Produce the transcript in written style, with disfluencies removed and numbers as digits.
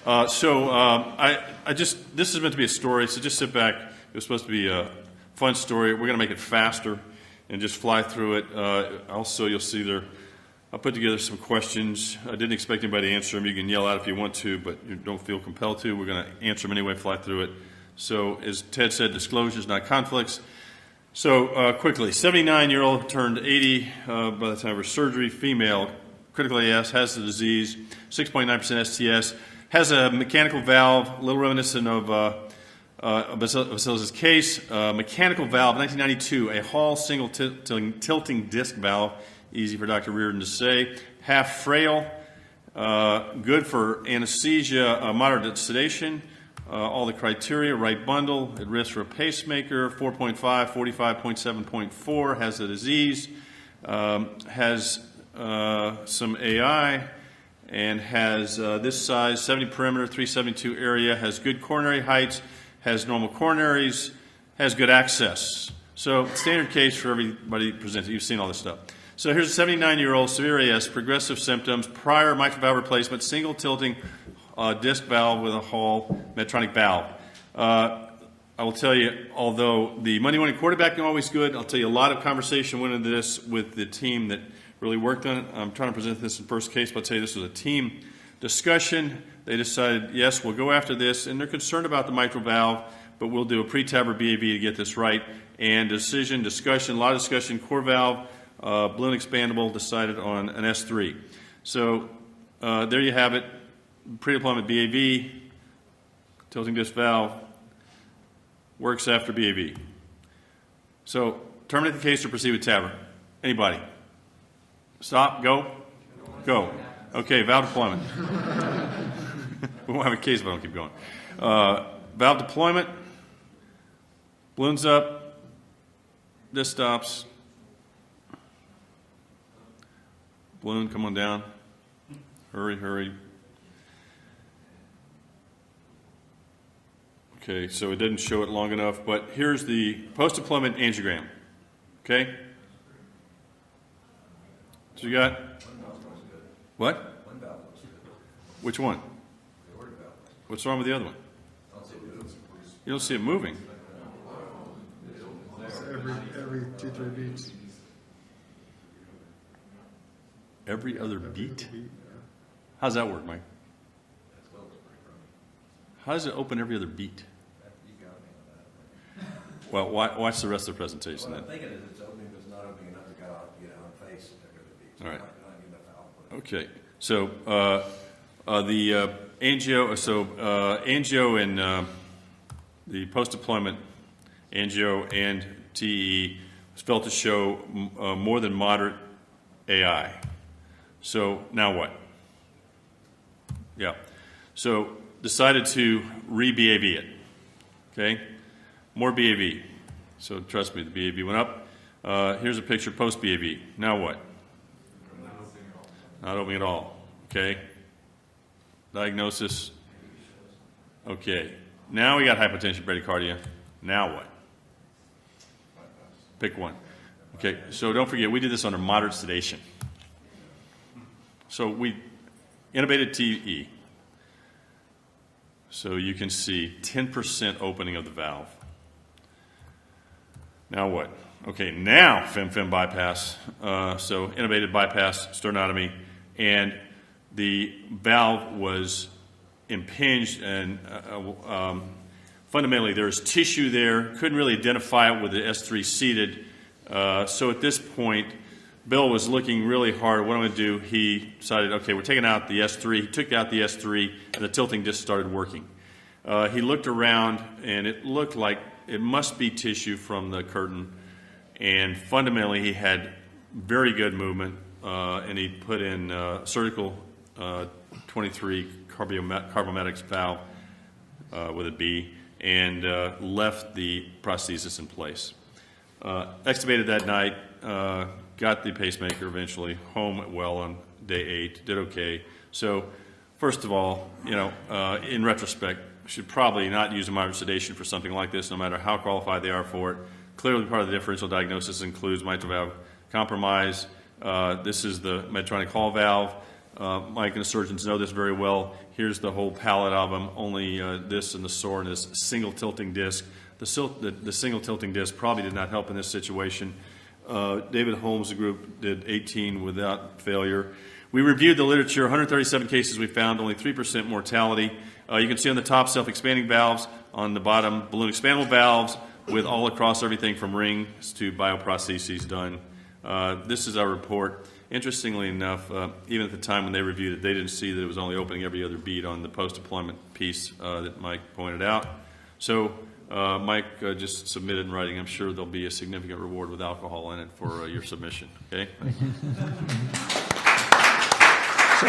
This is meant to be a story, so just sit back. It was supposed to be a fun story. We're going to make it faster and just fly through it. Also, you'll see there, I put together some questions. I didn't expect anybody to answer them. You can yell out if you want to, but you don't feel compelled to. We're going to answer them anyway, fly through it. So, as Ted said, disclosures, not conflicts. So, quickly, 79-year-old turned 80 by the time of her surgery, female, critical AS, has the disease, 6.9% STS, has a mechanical valve, a little reminiscent of Basilis's case. Mechanical valve, 1992, a Hall single tilting disc valve, easy for Dr. Reardon to say, half frail, good for anesthesia, moderate sedation, all the criteria, right bundle, at risk for a pacemaker, 4.5, 45.7.4, has the disease, has some AI, and has this size, 70 perimeter, 372 area, has good coronary heights, has normal coronaries, has good access. So standard case for everybody presented. You've seen all this stuff. So here's a 79-year-old, severe AS, progressive symptoms, prior mitral valve replacement, single tilting disc valve with a Hall Medtronic valve. I will tell you, although the Monday morning quarterbacking always good, I'll tell you a lot of conversation went into this with the team that really worked on it. I'm trying to present this in first case, but I'll tell you this was a team discussion. They decided, yes, we'll go after this, and they're concerned about the mitral valve, but we'll do a pre-TAVR BAV to get this right. And discussion, a lot of discussion, core valve, balloon expandable, decided on an S3. So there you have it, pre-deployment BAV, tilting disc valve, works after BAV. So terminate the case or proceed with TAVR. Anybody? Stop, go, go. Okay, valve deployment. We won't have a case if I don't keep going. Valve deployment, balloons up, this stops. Balloon, come on down. Hurry, hurry. Okay, so it didn't show it long enough, but here's the post-deployment angiogram. Okay? So you got what? Which one? What's wrong with the other one? You don't see it moving. Every 2-3 beats. Every other beat? How's that work, Mike? How does it open every other beat? Well, watch the rest of the presentation then. What I'm thinking is it's opening, but it's not opening enough to get on face every other beat. So all right. Not enough output. Okay. So the angio and the post-deployment angio and TE was felt to show more than moderate AI. So now what? Yeah. So decided to re-BAV it. Okay? More BAV. So trust me, the BAV went up. Here's a picture post-BAV. Now what? Not opening at all. Okay? Diagnosis. Okay. Now we got hypotension, bradycardia. Now what? Pick one. Okay, so don't forget, we did this under moderate sedation. So we intubated TE. So you can see 10% opening of the valve. Now what? Okay, now fem bypass. So intubated bypass, sternotomy, and the valve was impinged, and fundamentally there's tissue there. Couldn't really identify it with the S3 seated. So at this point, Bill was looking really hard. What I'm going to do, he decided, okay, we're taking out the S3. He took out the S3, and the tilting disc started working. He looked around, and it looked like it must be tissue from the curtain. And fundamentally, he had very good movement, and he put in surgical 23 carbomatics valve with a B, and left the prosthesis in place. Extubated that night, got the pacemaker eventually, home well on day 8, did okay. So first of all, in retrospect, should probably not use a moderate sedation for something like this, no matter how qualified they are for it. Clearly part of the differential diagnosis includes mitral valve compromise. This is the Medtronic Hall Valve. Mike and the surgeons know this very well. Here's the whole palette of them, only this and the Soren is single tilting disc. The single tilting disc probably did not help in this situation. David Holmes' group did 18 without failure. We reviewed the literature, 137 cases we found, only 3% mortality. You can see on the top self-expanding valves, on the bottom balloon expandable valves, with all across everything from rings to bioprostheses done. This is our report. Interestingly enough, even at the time when they reviewed it, they didn't see that it was only opening every other bead on the post-deployment piece that Mike pointed out. So Mike just submitted in writing. I'm sure there'll be a significant reward with alcohol in it for your submission. Okay. So